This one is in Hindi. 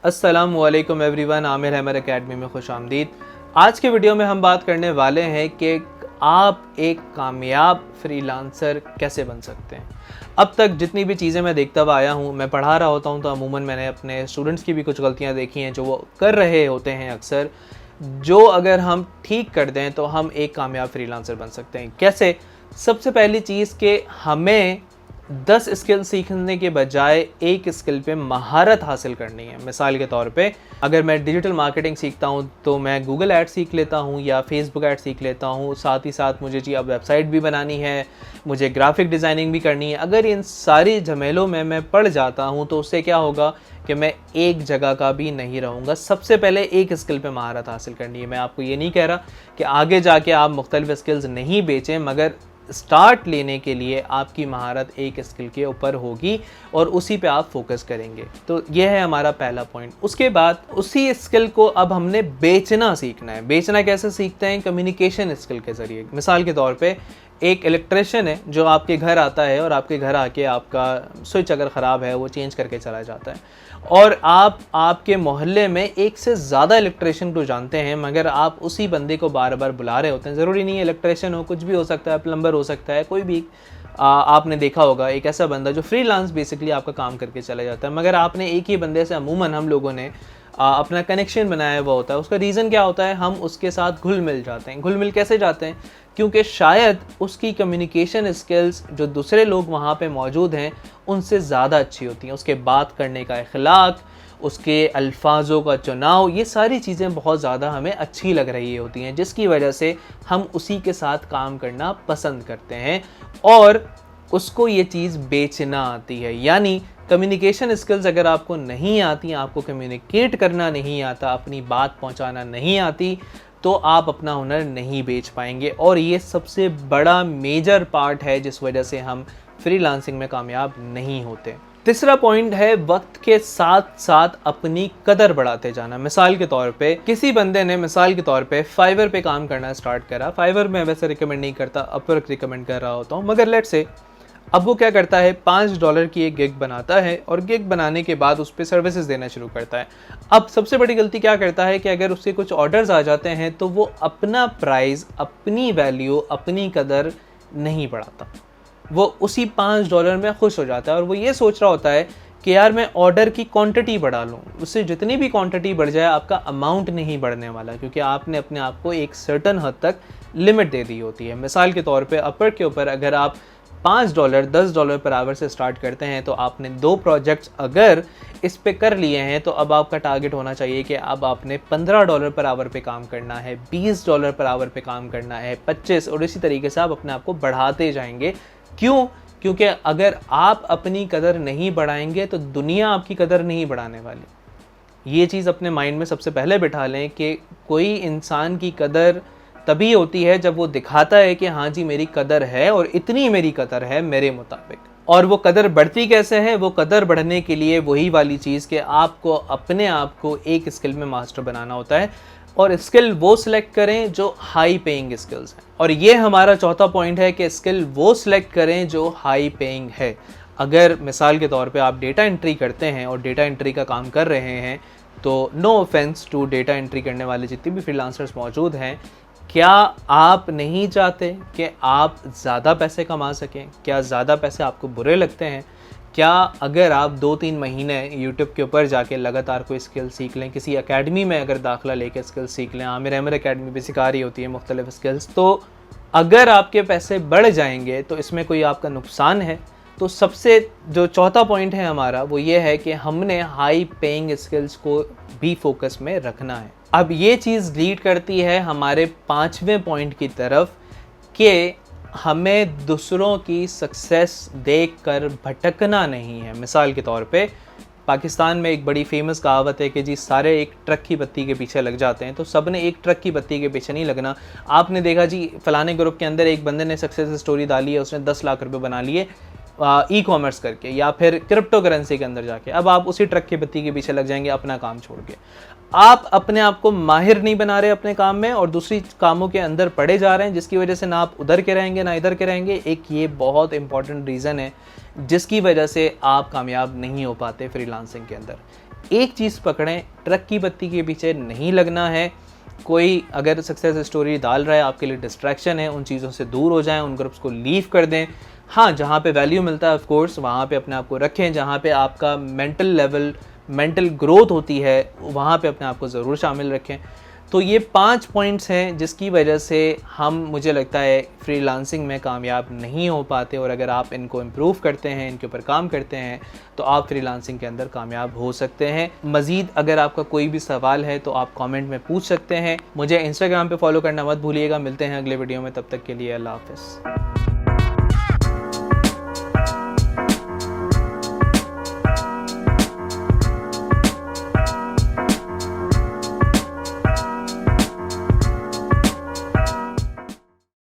अस्सलामुअलैकुम एवरीवन, आमिर हैमर एकेडमी में खुश आमदीद। आज के वीडियो में हम बात करने वाले हैं कि आप एक कामयाब फ्रीलांसर कैसे बन सकते हैं। अब तक जितनी भी चीज़ें मैं देखता हुआ आया हूँ, मैं पढ़ा रहा होता हूँ तो अमूमन मैंने अपने स्टूडेंट्स की भी कुछ गलतियाँ देखी हैं जो वो कर रहे होते हैं अक्सर, जो अगर हम ठीक कर दें तो हम एक कामयाब फ्रीलांसर बन सकते हैं। कैसे? सबसे पहली चीज़ कि हमें 10 स्किल सीखने के बजाय एक स्किल पे महारत हासिल करनी है। मिसाल के तौर पे अगर मैं डिजिटल मार्केटिंग सीखता हूँ तो मैं गूगल ऐड सीख लेता हूँ या फेसबुक ऐड सीख लेता हूँ। साथ ही साथ मुझे जी अब वेबसाइट भी बनानी है, मुझे ग्राफिक डिज़ाइनिंग भी करनी है। अगर इन सारी झमेलों में मैं पड़ जाता हूँ तो उससे क्या होगा कि मैं एक जगह का भी नहीं रहूँगा। सबसे पहले एक स्किल पे महारत हासिल करनी है। मैं आपको ये नहीं कह रहा कि आगे जाके आप मुख्तलिफ स्किल्स नहीं बेचें, मगर स्टार्ट लेने के लिए आपकी महारत एक स्किल के ऊपर होगी और उसी पे आप फोकस करेंगे। तो ये है हमारा पहला पॉइंट। उसके बाद उसी स्किल को अब हमने बेचना सीखना है। बेचना कैसे सीखते हैं? कम्युनिकेशन स्किल के ज़रिए। मिसाल के तौर पे एक इलेक्ट्रिशियन है जो आपके घर आता है और आपके घर आके आपका स्विच अगर ख़राब है वो चेंज करके चला जाता है, और आप आपके मोहल्ले में एक से ज़्यादा इलेक्ट्रिशियन को जानते हैं, मगर आप उसी बंदे को बार बार बुला रहे होते हैं। ज़रूरी नहीं है इलेक्ट्रिशियन हो, कुछ भी हो सकता है, प्लम्बर हो सकता है, कोई भी। आपने देखा होगा एक ऐसा बंदा जो फ्रीलांस बेसिकली आपका काम करके चला जाता है, मगर आपने एक ही बंदे से अमूमन हम लोगों ने अपना कनेक्शन बनाया हुआ होता है। उसका रीज़न क्या होता है? हम उसके साथ घुल मिल जाते हैं। घुल मिल कैसे जाते हैं? क्योंकि शायद उसकी कम्युनिकेशन स्किल्स जो दूसरे लोग वहाँ पे मौजूद हैं उनसे ज़्यादा अच्छी होती हैं। उसके बात करने का अखलाक, उसके अल्फाजों का चुनाव, ये सारी चीज़ें बहुत ज़्यादा हमें अच्छी लग रही होती हैं, जिसकी वजह से हम उसी के साथ काम करना पसंद करते हैं और उसको ये चीज़ बेचना आती है। यानी कम्युनिकेशन स्किल्स अगर आपको नहीं आती, आपको कम्युनिकेट करना नहीं आता, अपनी बात पहुंचाना नहीं आती, तो आप अपना हुनर नहीं बेच पाएंगे। और ये सबसे बड़ा मेजर पार्ट है जिस वजह से हम फ्रीलांसिंग में कामयाब नहीं होते। तीसरा पॉइंट है वक्त के साथ साथ अपनी कदर बढ़ाते जाना। मिसाल के तौर पे किसी बंदे ने मिसाल के तौर पे फाइवर पे काम करना स्टार्ट करा। फाइवर में वैसे रिकमेंड नहीं करता, अपवर्क रिकमेंड कर रहा होता हूँ, मगर लेट्स से अब वो क्या करता है, $5 की एक गिग बनाता है और गिग बनाने के बाद उस पर सर्विसेज देना शुरू करता है। अब सबसे बड़ी गलती क्या करता है कि अगर उसके कुछ ऑर्डर्स आ जाते हैं तो वो अपना प्राइस, अपनी वैल्यू, अपनी कदर नहीं बढ़ाता। वो उसी $5 में खुश हो जाता है और वो ये सोच रहा होता है कि यार मैं ऑर्डर की क्वांटिटी बढ़ा लूँ। उससे जितनी भी क्वांटिटी बढ़ जाए आपका अमाउंट नहीं बढ़ने वाला, क्योंकि आपने अपने आप को एक सर्टन हद तक लिमिट दे दी होती है। मिसाल के तौर पे अपवर्क के ऊपर अगर आप $5 $10 पर आवर से स्टार्ट करते हैं तो आपने 2 प्रोजेक्ट्स अगर इस पे कर लिए हैं तो अब आपका टारगेट होना चाहिए कि अब आपने $15 पर आवर पे काम करना है, $20 पर आवर पे काम करना है, 25, और इसी तरीके से आप अपने आप को बढ़ाते जाएंगे। क्यों? क्योंकि अगर आप अपनी कदर नहीं बढ़ाएंगे तो दुनिया आपकी कदर नहीं बढ़ाने वाली। ये चीज़ अपने माइंड में सबसे पहले बिठा लें कि कोई इंसान की कदर तभी होती है जब वो दिखाता है कि हाँ जी मेरी कदर है और इतनी मेरी कदर है मेरे मुताबिक। और वो कदर बढ़ती कैसे है? वो कदर बढ़ने के लिए वही वाली चीज़ कि आपको अपने आप को एक स्किल में मास्टर बनाना होता है, और स्किल वो सिलेक्ट करें जो हाई पेइंग स्किल्स हैं। और ये हमारा चौथा पॉइंट है कि स्किल वो सिलेक्ट करें जो हाई पेइंग है। अगर मिसाल के तौर पे आप डेटा एंट्री करते हैं और डेटा एंट्री का काम कर रहे हैं, तो no offence to data entry करने वाले जितने भी फ्रीलांसर्स मौजूद हैं, क्या आप नहीं चाहते कि आप ज़्यादा पैसे कमा सकें? क्या ज़्यादा पैसे आपको बुरे लगते हैं? क्या अगर आप 2-3 महीने यूट्यूब के ऊपर जाके लगातार कोई स्किल सीख लें, किसी एकेडमी में अगर दाखिला लेकर स्किल सीख लें, आमिर हैमर एकेडमी भी सिखा रही होती है मुख्तलिफ स्किल्स, तो अगर आपके पैसे बढ़ जाएंगे तो इसमें कोई आपका नुकसान है? तो सबसे जो चौथा पॉइंट है हमारा वो ये है कि हमने हाई पेइंग स्किल्स को भी फोकस में रखना है। अब ये चीज़ लीड करती है हमारे 5वें पॉइंट की तरफ कि हमें दूसरों की सक्सेस देखकर भटकना नहीं है। मिसाल के तौर पे पाकिस्तान में एक बड़ी फेमस कहावत है कि जी सारे एक ट्रक की बत्ती के पीछे लग जाते हैं, तो सब ने एक ट्रक की बत्ती के पीछे नहीं लगना। आपने देखा जी फलाने ग्रुप के अंदर एक बंदे ने सक्सेस स्टोरी डाली है, उसने 10 लाख रुपए बना लिए ई कॉमर्स करके या फिर क्रिप्टो करेंसी के अंदर जाके। अब आप उसी ट्रक की बत्ती के पीछे लग जाएंगे अपना काम छोड़ के। आप अपने आप को माहिर नहीं बना रहे अपने काम में और दूसरी कामों के अंदर पड़े जा रहे हैं, जिसकी वजह से ना आप उधर के रहेंगे ना इधर के रहेंगे। एक ये बहुत इंपॉर्टेंट रीज़न है जिसकी वजह से आप कामयाब नहीं हो पाते फ्रीलांसिंग के अंदर। एक चीज़ पकड़ें, ट्रक की बत्ती के पीछे नहीं लगना है। कोई अगर सक्सेस स्टोरी डाल रहा है आपके लिए डिस्ट्रैक्शन है, उन चीज़ों से दूर हो जाएं, उन ग्रुप्स को लीव कर दें। हाँ, जहाँ पे वैल्यू मिलता है ऑफ कोर्स वहाँ पे अपने आप को रखें, जहाँ पे आपका मेंटल लेवल, मेंटल ग्रोथ होती है वहाँ पे अपने आप को ज़रूर शामिल रखें। तो ये 5 पॉइंट्स हैं जिसकी वजह से हम, मुझे लगता है, फ्रीलांसिंग में कामयाब नहीं हो पाते, और अगर आप इनको इम्प्रूव करते हैं, इनके ऊपर काम करते हैं, तो आप फ्रीलांसिंग के अंदर कामयाब हो सकते हैं। मज़ीद अगर आपका कोई भी सवाल है तो आप कमेंट में पूछ सकते हैं। मुझे इंस्टाग्राम पे फॉलो करना मत भूलिएगा। मिलते हैं अगले वीडियो में, तब तक के लिए अल्लाह हाफ़िज़।